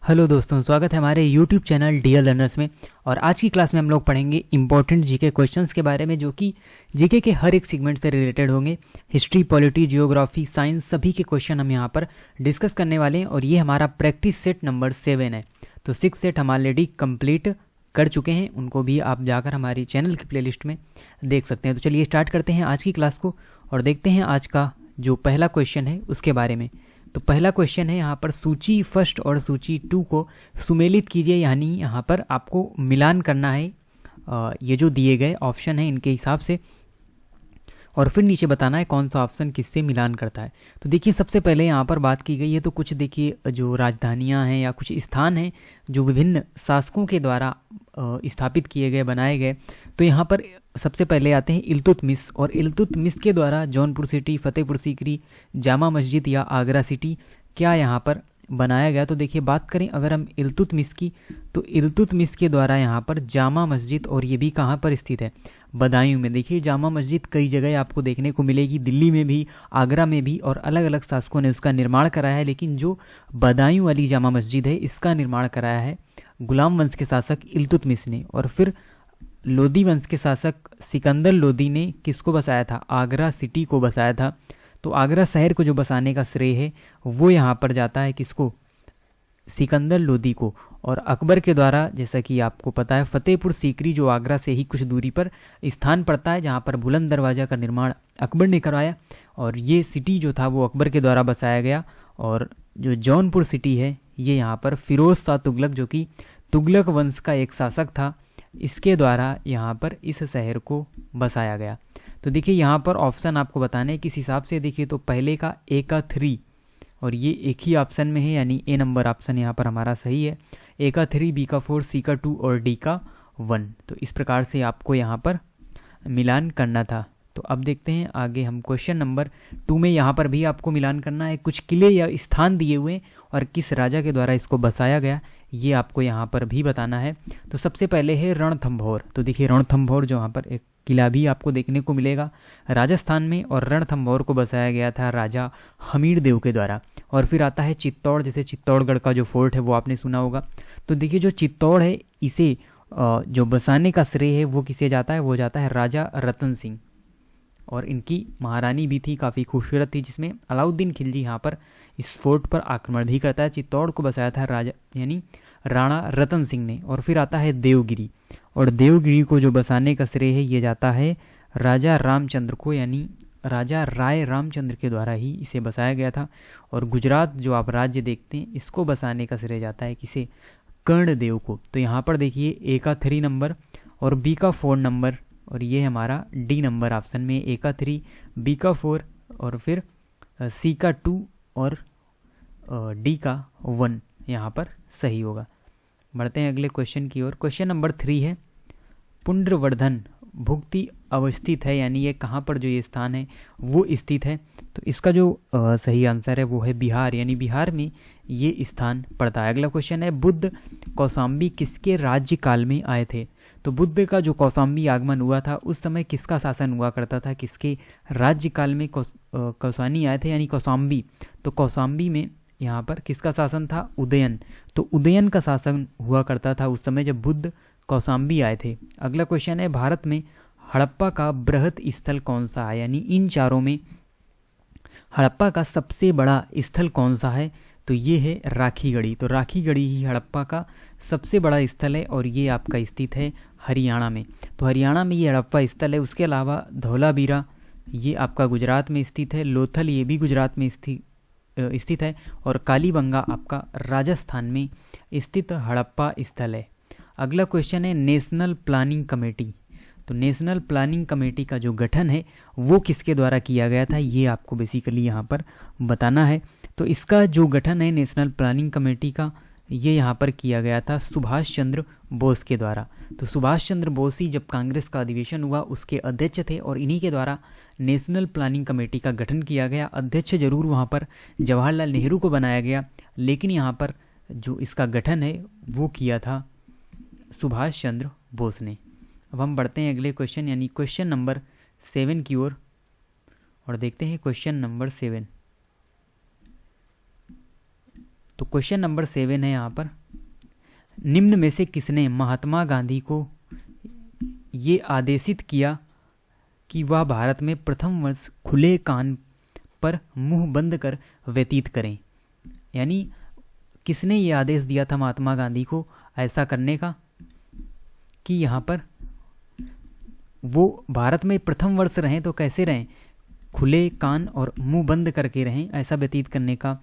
Hello दोस्तों, स्वागत है हमारे YouTube चैनल डियर लर्नर्स में। और आज की क्लास में हम लोग पढ़ेंगे इंपॉर्टेंट जीके क्वेश्चंस के बारे में, जो कि जीके के हर एक सेगमेंट से रिलेटेड होंगे। हिस्ट्री, पॉलिटी, जियोग्राफी, साइंस, सभी के क्वेश्चन हम यहाँ पर डिस्कस करने वाले हैं। और ये हमारा प्रैक्टिस सेट नंबर 7 है। तो 6 सेट हम ऑलरेडी कंप्लीट कर चुके हैं, उनको भी आप जाकर हमारी चैनल की प्लेलिस्ट में देख सकते हैं। तो चलिए स्टार्ट करते हैं आज की क्लास को और देखते हैं आज का जो पहला क्वेश्चन है उसके बारे में। तो पहला क्वेश्चन है यहाँ पर, सूची फर्स्ट और सूची 2 को सुमेलित कीजिए, यानी यहाँ पर आपको मिलान करना है ये जो दिए गए ऑप्शन है इनके हिसाब से, और फिर नीचे बताना है कौन सा ऑप्शन किससे मिलान करता है। तो देखिए सबसे पहले यहाँ पर बात की गई है, तो कुछ देखिए जो राजधानियाँ हैं या कुछ स्थान हैं जो विभिन्न शासकों के द्वारा स्थापित किए गए, बनाए गए। तो यहाँ पर सबसे पहले आते हैं इल्तुतमिश, और इल्तुतमिश के द्वारा जौनपुर सिटी, फतेहपुर सीकरी, जामा मस्जिद या आगरा सिटी क्या यहाँ पर बनाया गया। तो देखिए बात करें अगर हम इल्तुतमिश की, तो इल्तुतमिश के द्वारा यहाँ पर जामा मस्जिद, और ये भी कहाँ पर स्थित है, बदायूं में। देखिए जामा मस्जिद कई जगह आपको देखने को मिलेगी, दिल्ली में भी, आगरा में भी, और अलग अलग शासकों ने उसका निर्माण कराया है। लेकिन जो बदायूं वाली जामा मस्जिद है इसका निर्माण कराया है गुलाम वंश के शासक इल्तुतमिश ने। और फिर लोदी वंश के शासक सिकंदर लोदी ने किसको बसाया था, आगरा सिटी को बसाया था। तो आगरा शहर को जो बसाने का श्रेय है वो यहाँ पर जाता है किसको, सिकंदर लोदी को। और अकबर के द्वारा, जैसा कि आपको पता है, फतेहपुर सीकरी जो आगरा से ही कुछ दूरी पर स्थान पड़ता है, जहाँ पर बुलंद दरवाजा का निर्माण अकबर ने करवाया, और ये सिटी जो था वो अकबर के द्वारा बसाया गया। और जो जौनपुर सिटी है ये यहाँ पर फिरोज शाह तुगलक, जो कि तुगलक वंश का एक शासक था, इसके द्वारा यहाँ पर इस शहर को बसाया गया। तो देखिए यहाँ पर ऑप्शन आपको बताने किस हिसाब से, देखिए तो पहले का ए का 3, और ये एक ही ऑप्शन में है, यानी ए नंबर ऑप्शन यहाँ पर हमारा सही है। ए का 3, बी का 4, सी का 2 और डी का 1। तो इस प्रकार से आपको यहाँ पर मिलान करना था। तो अब देखते हैं आगे हम क्वेश्चन नंबर 2 में। यहाँ पर भी आपको मिलान करना है, कुछ किले या स्थान दिए हुए और किस राजा के द्वारा इसको बसाया गया ये आपको यहाँ पर भी बताना है। तो सबसे पहले है रणथंभौर। तो देखिए रणथंभौर जो यहाँ पर एक किला भी आपको देखने को मिलेगा राजस्थान में, और रणथंभौर को बसाया गया था राजा हमीर देव के द्वारा। और फिर आता है चित्तौड़, जैसे चित्तौड़गढ़ का जो फोर्ट है वो आपने सुना होगा। तो देखिए जो चित्तौड़ है इसे जो बसाने का श्रेय है वो किसे जाता है, वो जाता है राजा रतन सिंह, और इनकी महारानी भी थी, काफ़ी खूबसूरत थी, जिसमें अलाउद्दीन खिलजी यहाँ पर इस फोर्ट पर आक्रमण भी करता है। चित्तौड़ को बसाया था राजा यानी राणा रतन सिंह ने। और फिर आता है देवगिरी, और देवगिरी को जो बसाने का श्रेय है ये जाता है राजा रामचंद्र को, यानी राजा राय रामचंद्र के द्वारा ही इसे बसाया गया था। और गुजरात जो आप राज्य देखते हैं इसको बसाने का श्रेय जाता है किसे, कर्णदेव को। तो यहाँ पर देखिए ए का 3 नंबर और बी का 4 नंबर, और ये हमारा डी नंबर ऑप्शन में ए का 3, बी का 4 और फिर सी का 2 और डी का 1 यहाँ पर सही होगा। बढ़ते हैं अगले क्वेश्चन की ओर। क्वेश्चन नंबर 3 है, पुंड्रवर्धन भुक्ति अवस्थित है, यानी ये कहाँ पर जो ये स्थान है वो स्थित है। तो इसका जो सही आंसर है वो है बिहार, यानी बिहार में ये स्थान पड़ता है। अगला क्वेश्चन है, बुद्ध कौशाम्बी किसके राज्य काल में आए थे। तो बुद्ध का जो कौशाम्बी आगमन हुआ था उस समय किसका शासन हुआ करता था, किसके राज्य काल में कौशानी आए थे, यानी कौशाम्बी। तो कौशाम्बी में यहाँ पर किसका शासन था, उदयन। तो उदयन का शासन हुआ करता था उस समय जब बुद्ध कौशाम्बी आए थे। अगला क्वेश्चन है, भारत में हड़प्पा का बृहत स्थल कौन सा है, यानी इन चारों में हड़प्पा का सबसे बड़ा स्थल कौन सा है। तो ये है राखीगढ़ी। तो राखीगढ़ी ही हड़प्पा का सबसे बड़ा स्थल है, और ये आपका स्थित है हरियाणा में। तो हरियाणा में ये हड़प्पा स्थल है। उसके अलावा धौलावीरा ये आपका गुजरात में स्थित है, लोथल ये भी गुजरात में स्थित है, और कालीबंगा आपका राजस्थान में स्थित हड़प्पा स्थल है। अगला क्वेश्चन है, नेशनल प्लानिंग कमेटी। तो नेशनल प्लानिंग कमेटी का जो गठन है वो किसके द्वारा किया गया था, ये आपको बेसिकली यहाँ पर बताना है। तो इसका जो गठन है नेशनल प्लानिंग कमेटी का, ये यहाँ पर किया गया था सुभाष चंद्र बोस के द्वारा। तो सुभाष चंद्र बोस ही जब कांग्रेस का अधिवेशन हुआ उसके अध्यक्ष थे, और इन्हीं के द्वारा नेशनल प्लानिंग कमेटी का गठन किया गया। अध्यक्ष जरूर वहाँ पर जवाहरलाल नेहरू को बनाया गया, लेकिन यहाँ पर जो इसका गठन है वो किया था सुभाष चंद्र बोस ने। अब हम बढ़ते हैं अगले क्वेश्चन यानी क्वेश्चन नंबर 7 की ओर, और देखते हैं क्वेश्चन नंबर 7। तो क्वेश्चन नंबर 7 है यहाँ पर, निम्न में से किसने महात्मा गांधी को ये आदेशित किया कि वह भारत में प्रथम वर्ष खुले कान पर मुंह बंद कर व्यतीत करें? यानी किसने ये आदेश दिया था महात्मा गांधी को ऐसा करने का कि यहाँ पर वो भारत में प्रथम वर्ष रहें, तो कैसे रहें? खुले कान और मुंह बंद करके रहें, ऐसा व्यतीत करने का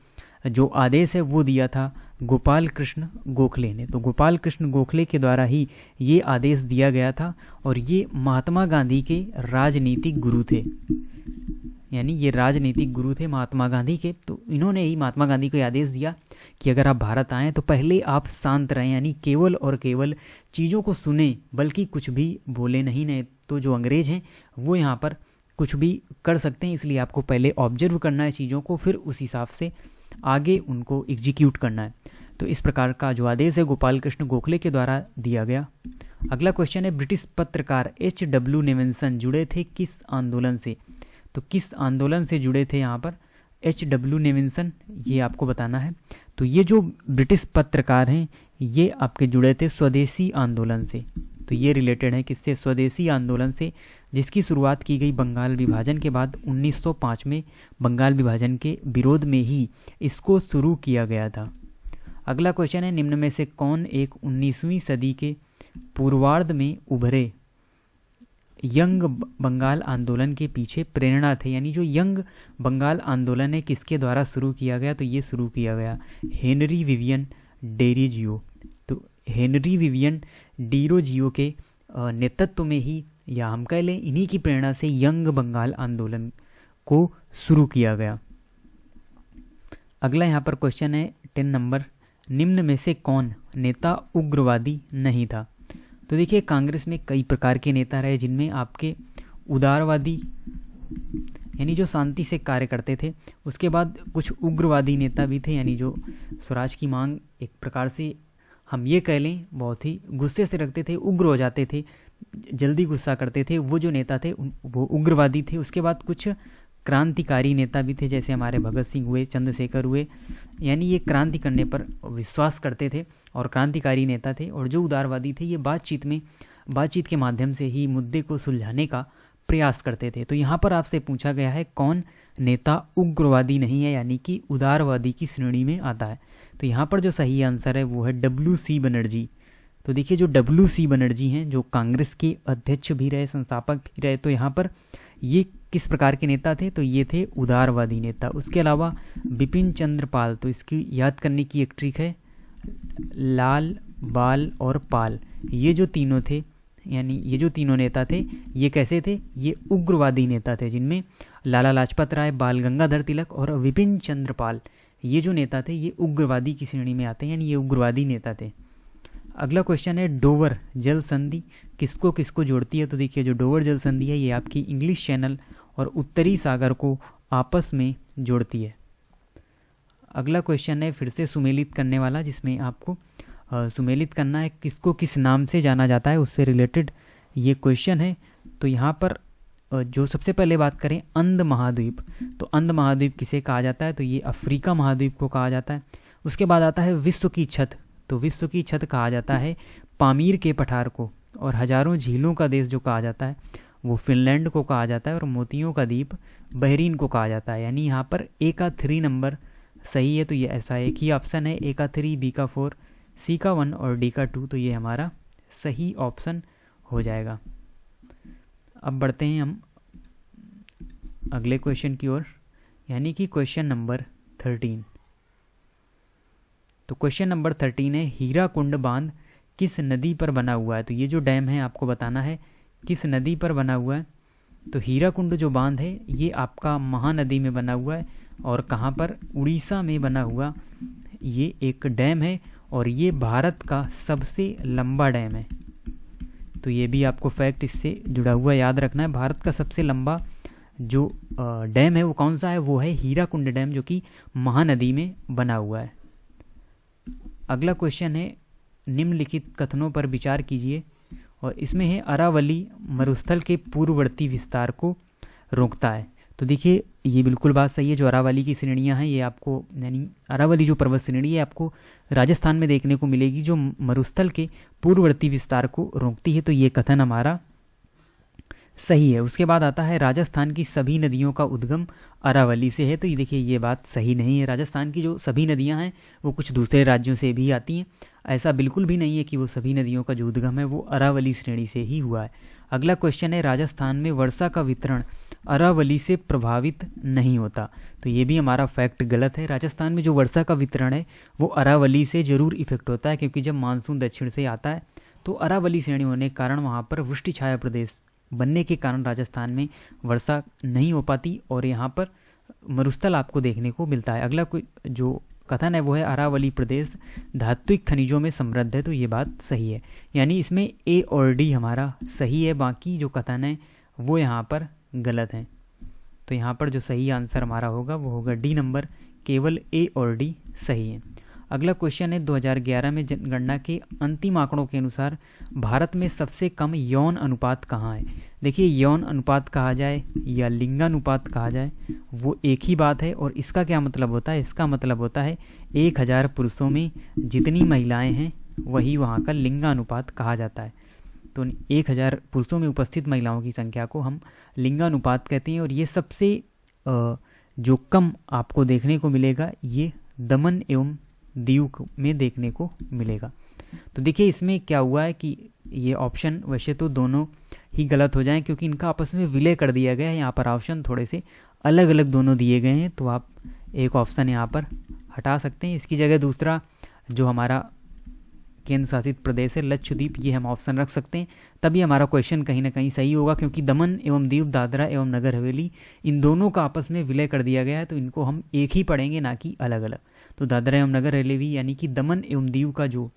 जो आदेश है वो दिया था गोपाल कृष्ण गोखले ने। तो गोपाल कृष्ण गोखले के द्वारा ही ये आदेश दिया गया था और ये महात्मा गांधी के राजनीतिक गुरु थे, यानी ये राजनीतिक गुरु थे महात्मा गांधी के। तो इन्होंने ही महात्मा गांधी को आदेश दिया कि अगर आप भारत आएँ तो पहले आप शांत रहें, यानी केवल और केवल चीज़ों को सुने, बल्कि कुछ भी बोले नहीं तो जो अंग्रेज हैं वो यहाँ पर कुछ भी कर सकते हैं, इसलिए आपको पहले ऑब्जर्व करना है चीज़ों को, फिर उस हिसाब से आगे उनको एग्जीक्यूट करना है। तो इस प्रकार का जो आदेश है गोपाल कृष्ण गोखले के द्वारा दिया गया। अगला क्वेश्चन है, ब्रिटिश पत्रकार H.W. नेविल्सन जुड़े थे किस आंदोलन से? तो किस आंदोलन से जुड़े थे यहाँ पर H.W. नेविल्सन, ये आपको बताना है। तो ये जो ब्रिटिश पत्रकार हैं ये आपके जुड़े थे स्वदेशी आंदोलन से। तो ये रिलेटेड है किससे? स्वदेशी आंदोलन से, जिसकी शुरुआत की गई बंगाल विभाजन के बाद 1905 में बंगाल विभाजन के विरोध में ही इसको शुरू किया गया था। अगला क्वेश्चन है, निम्न में से कौन एक 19वीं सदी के पूर्वार्ध में उभरे यंग बंगाल आंदोलन के पीछे प्रेरणा थे? यानी जो यंग बंगाल आंदोलन है किसके द्वारा शुरू किया गया? तो ये शुरू किया गया हेनरी विवियन डेरोजियो। तो हेनरी विवियन डेरोजियो के नेतृत्व में ही, या हम कह लें इन्हीं की प्रेरणा से, यंग बंगाल आंदोलन को शुरू किया गया। अगला यहाँ पर क्वेश्चन है 10 नंबर, निम्न में से कौन नेता उग्रवादी नहीं था? तो देखिए कांग्रेस में कई प्रकार के नेता रहे, जिनमें आपके उदारवादी यानी जो शांति से कार्य करते थे, उसके बाद कुछ उग्रवादी नेता भी थे, यानी जो स्वराज की मांग एक प्रकार से हम ये कह लें बहुत ही गुस्से से रखते थे, उग्र हो जाते थे, जल्दी गुस्सा करते थे, वो जो नेता थे वो उग्रवादी थे। उसके बाद कुछ क्रांतिकारी नेता भी थे, जैसे हमारे भगत सिंह हुए, चंद्रशेखर हुए, यानी ये क्रांति करने पर विश्वास करते थे और क्रांतिकारी नेता थे। और जो उदारवादी थे ये बातचीत के माध्यम से ही मुद्दे को सुलझाने का प्रयास करते थे। तो यहाँ पर आपसे पूछा गया है कौन नेता उग्रवादी नहीं है, यानी कि उदारवादी की श्रेणी में आता है। तो यहाँ पर जो सही आंसर है वो है W.C. बनर्जी। तो देखिए जो W.C. बनर्जी हैं, जो कांग्रेस के अध्यक्ष भी रहे, संस्थापक भी रहे, तो यहाँ पर ये किस प्रकार के नेता थे? तो ये थे उदारवादी नेता। उसके अलावा बिपिन चंद्र पाल, तो इसकी याद करने की एक ट्रिक है, लाल, बाल और पाल, ये जो तीनों थे, यानी ये जो तीनों नेता थे ये कैसे थे? ये उग्रवादी नेता थे, जिनमें लाला लाजपत राय, बाल गंगाधर तिलक और विपिन चंद्र पाल, ये जो नेता थे ये उग्रवादी की श्रेणी में आते हैं, यानी ये उग्रवादी नेता थे। अगला क्वेश्चन है, डोवर जल संधि किसको किसको जोड़ती है? तो देखिए जो डोवर जल संधि है ये आपकी इंग्लिश चैनल और उत्तरी सागर को आपस में जोड़ती है। अगला क्वेश्चन है फिर से सुमेलित करने वाला, जिसमें आपको सुमेलित करना है किसको किस नाम से जाना जाता है, उससे रिलेटेड ये क्वेश्चन है। तो यहाँ पर जो सबसे पहले बात करें अंध महाद्वीप, तो अंध महाद्वीप किसे कहा जाता है? तो ये अफ्रीका महाद्वीप को कहा जाता है। उसके बाद आता है विश्व की छत, तो विश्व की छत कहा जाता है पामीर के पठार को। और हजारों झीलों का देश जो कहा जाता है वो फिनलैंड को कहा जाता है। और मोतियों का द्वीप बहरीन को कहा जाता है। यानी यहाँ पर ए का 3 नंबर सही है, तो ये ऐसा एक ही ऑप्शन है, ए का 3, बी का 4, सी का 1 और डी का 2, तो ये हमारा सही ऑप्शन हो जाएगा। अब बढ़ते हैं हम अगले क्वेश्चन की ओर, यानी कि क्वेश्चन नंबर 13। तो क्वेश्चन नंबर 13 है, हीराकुंड बांध किस नदी पर बना हुआ है? तो ये जो डैम है आपको बताना है किस नदी पर बना हुआ है। तो हीराकुंड जो बांध है ये आपका महानदी में बना हुआ है, और कहाँ पर? उड़ीसा में बना हुआ ये एक डैम है, और ये भारत का सबसे लंबा डैम है। तो ये भी आपको फैक्ट इससे जुड़ा हुआ याद रखना है। भारत का सबसे लंबा जो डैम है वो कौन सा है? वो है हीराकुंड डैम, जो कि महानदी में बना हुआ है। अगला क्वेश्चन है, निम्नलिखित कथनों पर विचार कीजिए, और इसमें है अरावली मरुस्थल के पूर्ववर्ती विस्तार को रोकता है। तो देखिए ये बिल्कुल बात सही है, जो अरावली की श्रेणियाँ हैं ये आपको, यानी अरावली जो पर्वत श्रेणी है आपको राजस्थान में देखने को मिलेगी, जो मरुस्थल के पूर्ववर्ती विस्तार को रोकती है। तो ये कथन हमारा सही है। उसके बाद आता है राजस्थान की सभी नदियों का उद्गम अरावली से है। तो ये देखिए ये बात सही नहीं है। राजस्थान की जो सभी नदियां हैं वो कुछ दूसरे राज्यों से भी आती हैं। ऐसा बिल्कुल भी नहीं है कि वो सभी नदियों का जो उद्गम है वो अरावली श्रेणी से ही हुआ है। अगला क्वेश्चन है राजस्थान में वर्षा का वितरण अरावली से प्रभावित नहीं होता। तो ये भी हमारा फैक्ट गलत है। राजस्थान में जो वर्षा का वितरण है वो अरावली से जरूर इफेक्ट होता है, क्योंकि जब मानसून दक्षिण से आता है तो अरावली श्रेणी होने के कारण वहाँ पर वृष्टि छाया प्रदेश बनने के कारण राजस्थान में वर्षा नहीं हो पाती और यहाँ पर मरुस्थल आपको देखने को मिलता है। अगला कोई जो कथन है वो है अरावली प्रदेश धात्विक खनिजों में समृद्ध है। तो ये बात सही है, यानी इसमें ए और डी हमारा सही है, बाकी जो कथन है वो यहाँ पर गलत है। तो यहाँ पर जो सही आंसर हमारा होगा वो होगा डी नंबर, केवल ए और डी सही है। अगला क्वेश्चन है 2011 में जनगणना के अंतिम आंकड़ों के अनुसार भारत में सबसे कम यौन अनुपात कहाँ है। देखिए यौन अनुपात कहा जाए या लिंगानुपात कहा जाए वो एक ही बात है, और इसका क्या मतलब होता है, इसका मतलब होता है 1000 पुरुषों में जितनी महिलाएं हैं वही वहाँ का लिंगानुपात कहा जाता है। तो 1000 पुरुषों में उपस्थित महिलाओं की संख्या को हम लिंगानुपात कहते हैं, और ये सबसे जो कम आपको देखने को मिलेगा ये दमन एवं दीव में देखने को मिलेगा। तो देखिए इसमें क्या हुआ है कि ये ऑप्शन वैसे तो दोनों ही गलत हो जाएं, क्योंकि इनका आपस में विलय कर दिया गया है। यहाँ पर ऑप्शन थोड़े से अलग अलग दोनों दिए गए हैं, तो आप एक ऑप्शन यहाँ पर हटा सकते हैं। इसकी जगह दूसरा जो हमारा केंद्र शासित प्रदेश है लक्षद्वीप, ये हम ऑप्शन रख सकते हैं, तभी हमारा क्वेश्चन कहीं ना कहीं सही होगा, क्योंकि दमन एवं दीव, दादरा एवं नगर हवेली, इन दोनों का आपस में विलय कर दिया गया है, तो इनको हम एक ही पढ़ेंगे ना कि अलग अलग। तो दादरा एवं नगर हवेली यानी कि दमन एवं दीव का जो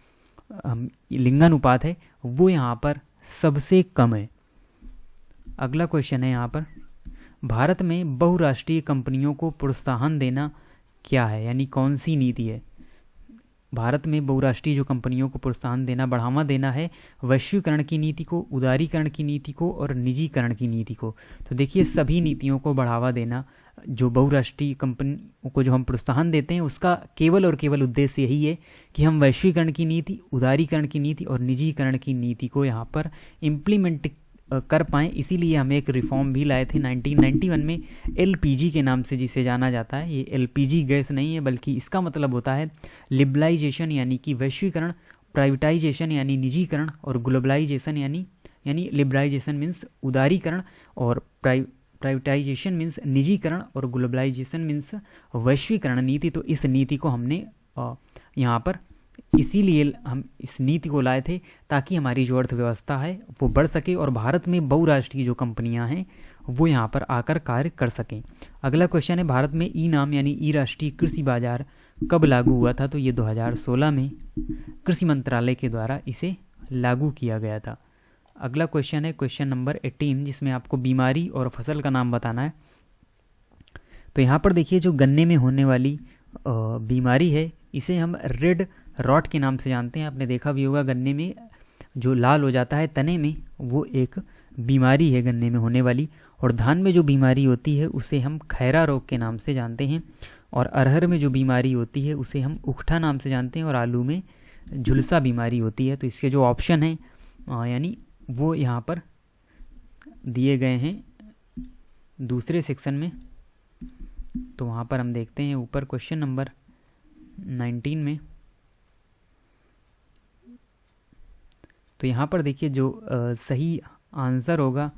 लिंगानुपात है वो यहाँ पर सबसे कम है। अगला क्वेश्चन है यहाँ पर भारत में बहुराष्ट्रीय कंपनियों को प्रोत्साहन देना क्या है, यानी कौन सी नीति है। भारत में बहुराष्ट्रीय जो कंपनियों को प्रोत्साहन देना, बढ़ावा देना है वैश्वीकरण की नीति को, उदारीकरण की नीति को और निजीकरण की नीति को। तो देखिए सभी नीतियों को बढ़ावा देना, जो बहुराष्ट्रीय कंपनियों को जो हम प्रोत्साहन देते हैं उसका केवल और केवल उद्देश्य यही है कि हम वैश्वीकरण की नीति, उदारीकरण की नीति और निजीकरण की नीति को यहाँ पर इम्प्लीमेंट कर पाएँ। इसीलिए हम एक रिफॉर्म भी लाए थे 1991 में, एलपीजी के नाम से जिसे जाना जाता है। ये एलपीजी गैस नहीं है, बल्कि इसका मतलब होता है लिबरलाइजेशन यानी कि वैश्वीकरण, प्राइवेटाइजेशन यानी निजीकरण, और ग्लोबलाइजेशन यानी लिबरलाइजेशन मीन्स उदारीकरण, और प्राइवेटाइजेशन मीन्स निजीकरण, और ग्लोबलाइजेशन मीन्स वैश्वीकरण नीति। तो इस नीति को हमने यहाँ पर इसीलिए हम इस नीति को लाए थे ताकि हमारी जो अर्थव्यवस्था है वो बढ़ सके और भारत में बहुराष्ट्रीय जो कंपनियां हैं वो यहाँ पर आकर कार्य कर सकें। अगला क्वेश्चन है भारत में ई नाम यानी ई राष्ट्रीय कृषि बाजार कब लागू हुआ था। तो ये 2016 में कृषि मंत्रालय के द्वारा इसे लागू किया गया था। अगला क्वेश्चन है क्वेश्चन नंबर 18, जिसमें आपको बीमारी और फसल का नाम बताना है। तो यहाँ पर देखिए जो गन्ने में होने वाली बीमारी है इसे हम रेड रॉट के नाम से जानते हैं। आपने देखा भी होगा गन्ने में जो लाल हो जाता है तने में, वो एक बीमारी है गन्ने में होने वाली। और धान में जो बीमारी होती है उसे हम खैरा रोग के नाम से जानते हैं, और अरहर में जो बीमारी होती है उसे हम उकठा नाम से जानते हैं, और आलू में झुलसा बीमारी होती है। तो इसके जो ऑप्शन हैं यानी वो यहाँ पर दिए गए हैं दूसरे सेक्शन में। तो वहाँ पर हम देखते हैं ऊपर क्वेश्चन नंबर 19 में। तो यहाँ पर देखिए जो सही आंसर होगा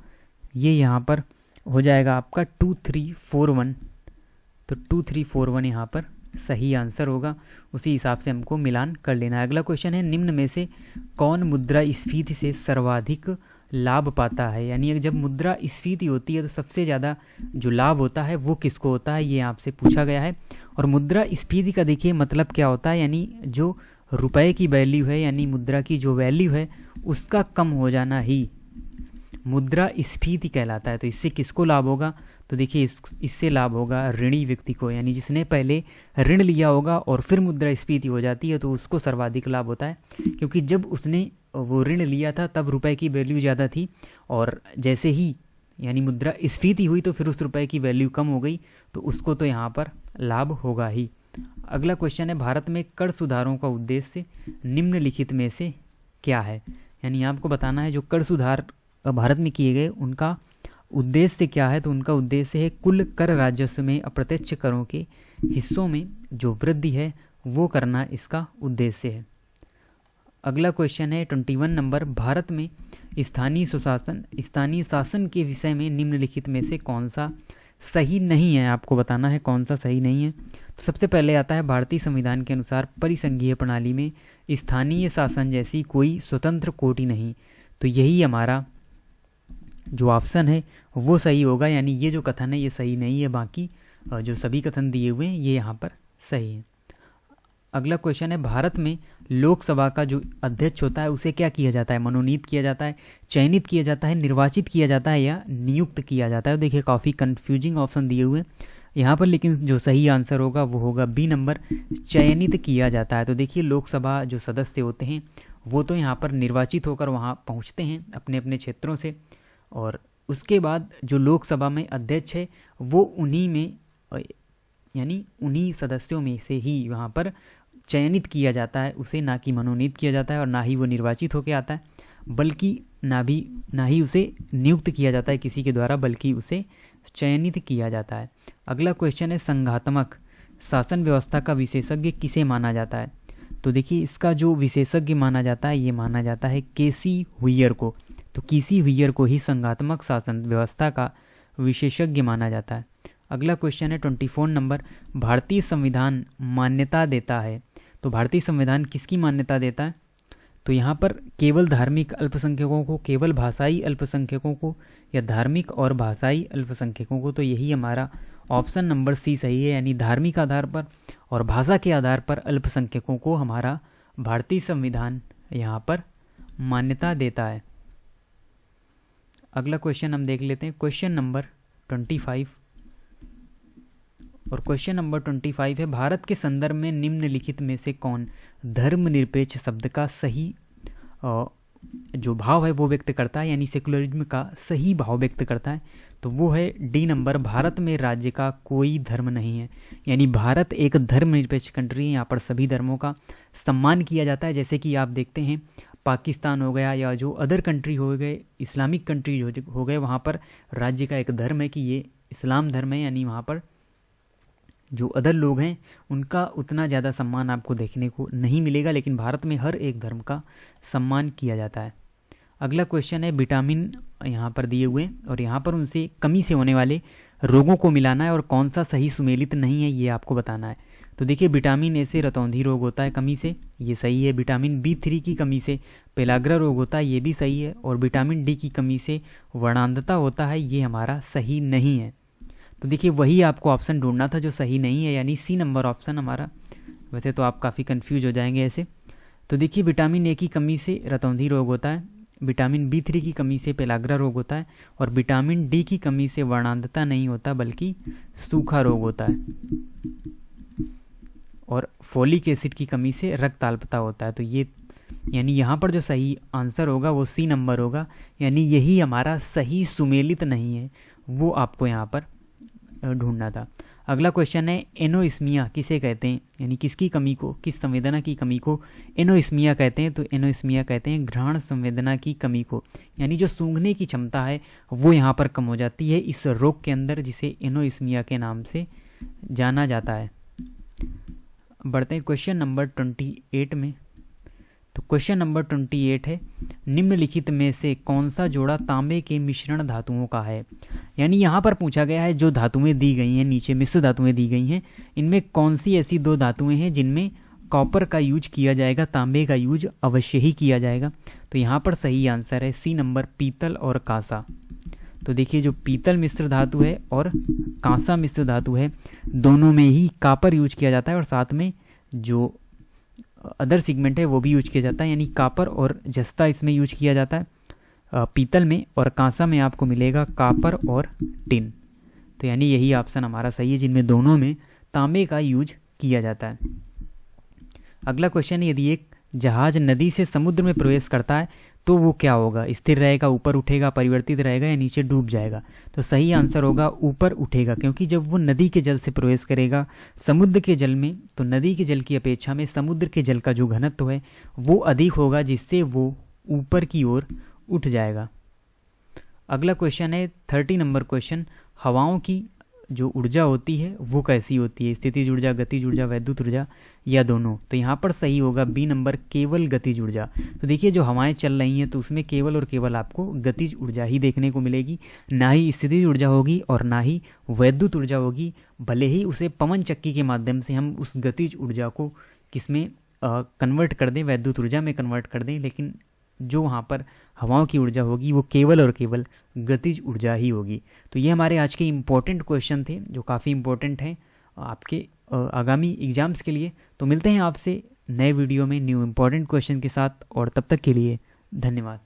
ये यहाँ पर हो जाएगा आपका 2341। तो 2341 यहाँ पर सही आंसर होगा, उसी हिसाब से हमको मिलान कर लेना है। अगला क्वेश्चन है निम्न में से कौन मुद्रास्फीति से सर्वाधिक लाभ पाता है, यानी जब मुद्रास्फीति होती है तो सबसे ज़्यादा जो लाभ होता है वो किसको होता है, ये आपसे पूछा गया है। और मुद्रास्फीति का देखिए मतलब क्या होता है, यानी जो रुपए की वैल्यू है यानी मुद्रा की जो वैल्यू है उसका कम हो जाना ही मुद्रास्फीति कहलाता है। तो इससे किसको लाभ होगा, तो देखिए इससे लाभ होगा ऋणी व्यक्ति को, यानी जिसने पहले ऋण लिया होगा और फिर मुद्रास्फीति हो जाती है तो उसको सर्वाधिक लाभ होता है, क्योंकि जब उसने वो ऋण लिया था तब रुपए की वैल्यू ज़्यादा थी, और जैसे ही यानी मुद्रा स्फीति हुई तो फिर उस रुपए की वैल्यू कम हो गई, तो उसको तो यहाँ पर लाभ होगा ही। अगला क्वेश्चन है, भारत में कर सुधारों का उद्देश्य निम्नलिखित में से क्या है। यानी आपको बताना है जो कर सुधार भारत में किए गए उनका उद्देश्य क्या है। तो उनका उद्देश्य है कुल कर राजस्व में अप्रत्यक्ष करों के हिस्सों में जो वृद्धि है वो करना इसका उद्देश्य है। अगला क्वेश्चन है 21 नंबर, भारत में स्थानीय शासन के विषय में निम्नलिखित में से कौन सा सही नहीं है। आपको बताना है कौन सा सही नहीं है। तो सबसे पहले आता है, भारतीय संविधान के अनुसार परिसंघीय प्रणाली में स्थानीय शासन जैसी कोई स्वतंत्र कोटि नहीं। तो यही हमारा जो ऑप्शन है वो सही होगा, यानी ये जो कथन है ये सही नहीं है, बाकी जो सभी कथन दिए हुए हैं ये यहाँ पर सही है। अगला क्वेश्चन है, भारत में लोकसभा का जो अध्यक्ष होता है उसे क्या किया जाता है, मनोनीत किया जाता है, चयनित किया जाता है, निर्वाचित किया जाता है या नियुक्त किया जाता है। देखिए काफ़ी कंफ्यूजिंग ऑप्शन दिए हुए हैं यहाँ पर, लेकिन जो सही आंसर होगा वो होगा बी नंबर, चयनित किया जाता है। तो देखिए लोकसभा जो सदस्य होते हैं वो तो यहाँ पर निर्वाचित होकर वहाँ पहुँचते हैं अपने अपने क्षेत्रों से, और उसके बाद जो लोकसभा में अध्यक्ष है वो उन्हीं में यानी उन्हीं सदस्यों में से ही वहाँ पर चयनित किया जाता है उसे, ना कि मनोनीत किया जाता है और ना ही वो निर्वाचित होकर आता है, बल्कि ना ही उसे नियुक्त किया जाता है किसी के द्वारा, बल्कि उसे चयनित किया जाता है। अगला क्वेश्चन है, संघात्मक शासन व्यवस्था का विशेषज्ञ किसे माना जाता है। तो देखिए इसका जो विशेषज्ञ माना जाता है ये माना जाता है केसी हुइयर को। तो केसी हुइयर को ही संघात्मक शासन व्यवस्था का विशेषज्ञ माना जाता है। अगला क्वेश्चन है 24 नंबर, भारतीय संविधान मान्यता देता है। तो भारतीय संविधान किसकी मान्यता देता है। तो यहाँ पर केवल धार्मिक अल्पसंख्यकों को, केवल भाषाई अल्पसंख्यकों को या धार्मिक और भाषाई अल्पसंख्यकों को। तो यही हमारा ऑप्शन नंबर सी सही है, यानी धार्मिक आधार पर और भाषा के आधार पर अल्पसंख्यकों को हमारा भारतीय संविधान यहाँ पर मान्यता देता है। अगला क्वेश्चन हम देख लेते हैं, क्वेश्चन नंबर 25। और क्वेश्चन नंबर 25 है, भारत के संदर्भ में निम्नलिखित में से कौन धर्मनिरपेक्ष शब्द का सही जो भाव है वो व्यक्त करता है, यानी सेकुलरिज्म का सही भाव व्यक्त करता है। तो वो है डी नंबर, भारत में राज्य का कोई धर्म नहीं है। यानी भारत एक धर्मनिरपेक्ष कंट्री है, यहाँ पर सभी धर्मों का सम्मान किया जाता है। जैसे कि आप देखते हैं पाकिस्तान हो गया या जो अदर कंट्री हो गए, इस्लामिक कंट्री हो गए, वहाँ पर राज्य का एक धर्म है कि ये इस्लाम धर्म है, यानी वहाँ पर जो अदर लोग हैं उनका उतना ज़्यादा सम्मान आपको देखने को नहीं मिलेगा, लेकिन भारत में हर एक धर्म का सम्मान किया जाता है। अगला क्वेश्चन है, विटामिन यहाँ पर दिए हुए और यहाँ पर उनसे कमी से होने वाले रोगों को मिलाना है और कौन सा सही सुमेलित नहीं है ये आपको बताना है। तो देखिए विटामिन ए से रतौंधी रोग होता है कमी से, ये सही है। विटामिन B3 की कमी से पेलाग्रा रोग होता है, ये भी सही है। और विटामिन डी की कमी से वर्णांधता होता है, ये हमारा सही नहीं है। तो देखिए वही आपको ऑप्शन ढूंढना था जो सही नहीं है, यानी सी नंबर ऑप्शन हमारा। वैसे तो आप काफ़ी कंफ्यूज हो जाएंगे ऐसे। तो देखिए विटामिन ए की कमी से रतौंधी रोग होता है, विटामिन B3 की कमी से पेलाग्रा रोग होता है और विटामिन डी की कमी से वर्णांधता नहीं होता बल्कि सूखा रोग होता है, और फोलिक एसिड की कमी से रक्त अल्पता होता है। तो ये यानी यहाँ पर जो सही आंसर होगा वो सी नंबर होगा, यानी यही हमारा सही सुमेलित नहीं है, वो आपको यहाँ पर ढूंढना था। अगला क्वेश्चन है, एनोइस्मिया किसे कहते हैं, यानी किसकी कमी को, किस संवेदना की कमी को एनोइस्मिया कहते हैं। तो एनोइस्मिया कहते हैं घ्राण संवेदना की कमी को, यानी जो सूंघने की क्षमता है वो यहाँ पर कम हो जाती है इस रोग के अंदर, जिसे एनोइस्मिया के नाम से जाना जाता है। बढ़ते हैं क्वेश्चन नंबर 28 में। तो क्वेश्चन नंबर 28 है, निम्नलिखित में से कौन सा जोड़ा तांबे के मिश्रण धातुओं का है। यानी यहाँ पर पूछा गया है जो धातुएं दी गई हैं, नीचे मिश्र धातुएं दी गई हैं, इनमें कौन सी ऐसी दो धातुएं हैं जिनमें कॉपर का यूज किया जाएगा, तांबे का यूज अवश्य ही किया जाएगा। तो यहाँ पर सही आंसर है सी नंबर, पीतल और कांसा। तो देखिए जो पीतल मिश्र धातु है और कांसा मिश्र धातु है, दोनों में ही कापर यूज किया जाता है और साथ में जो अदर सिगमेंट है वो भी यूज किया जाता है, यानी कापर और जस्ता इसमें यूज किया जाता है पीतल में, और कांसा में आपको मिलेगा कापर और टिन। तो यानी यही ऑप्शन हमारा सही है जिनमें दोनों में तांबे का यूज किया जाता है। अगला क्वेश्चन है, यदि एक जहाज नदी से समुद्र में प्रवेश करता है तो वो क्या होगा, स्थिर रहेगा, ऊपर उठेगा, परिवर्तित रहेगा या नीचे डूब जाएगा। तो सही आंसर होगा ऊपर उठेगा, क्योंकि जब वो नदी के जल से प्रवेश करेगा समुद्र के जल में, तो नदी के जल की अपेक्षा में समुद्र के जल का जो घनत्व है वो अधिक होगा, जिससे वो ऊपर की ओर उठ जाएगा। अगला क्वेश्चन है 30 नंबर क्वेश्चन, हवाओं की जो ऊर्जा होती है वो कैसी होती है, स्थितिज ऊर्जा, गतिज ऊर्जा, वैद्युत ऊर्जा या दोनों। तो यहाँ पर सही होगा बी नंबर, केवल गतिज ऊर्जा। तो देखिए जो हवाएं चल रही हैं तो उसमें केवल और केवल आपको गतिज ऊर्जा ही देखने को मिलेगी, ना ही स्थितिज ऊर्जा होगी और ना ही वैद्युत ऊर्जा होगी। भले ही उसे पवन चक्की के माध्यम से हम उस गतिज ऊर्जा को किसमें कन्वर्ट कर दें, वैद्युत ऊर्जा में कन्वर्ट कर दें, लेकिन जो वहाँ पर हवाओं की ऊर्जा होगी वो केवल और केवल गतिज ऊर्जा ही होगी। तो ये हमारे आज के इम्पोर्टेंट क्वेश्चन थे जो काफ़ी इम्पोर्टेंट हैं आपके आगामी एग्जाम्स के लिए। तो मिलते हैं आपसे नए वीडियो में न्यू इम्पोर्टेंट क्वेश्चन के साथ, और तब तक के लिए धन्यवाद।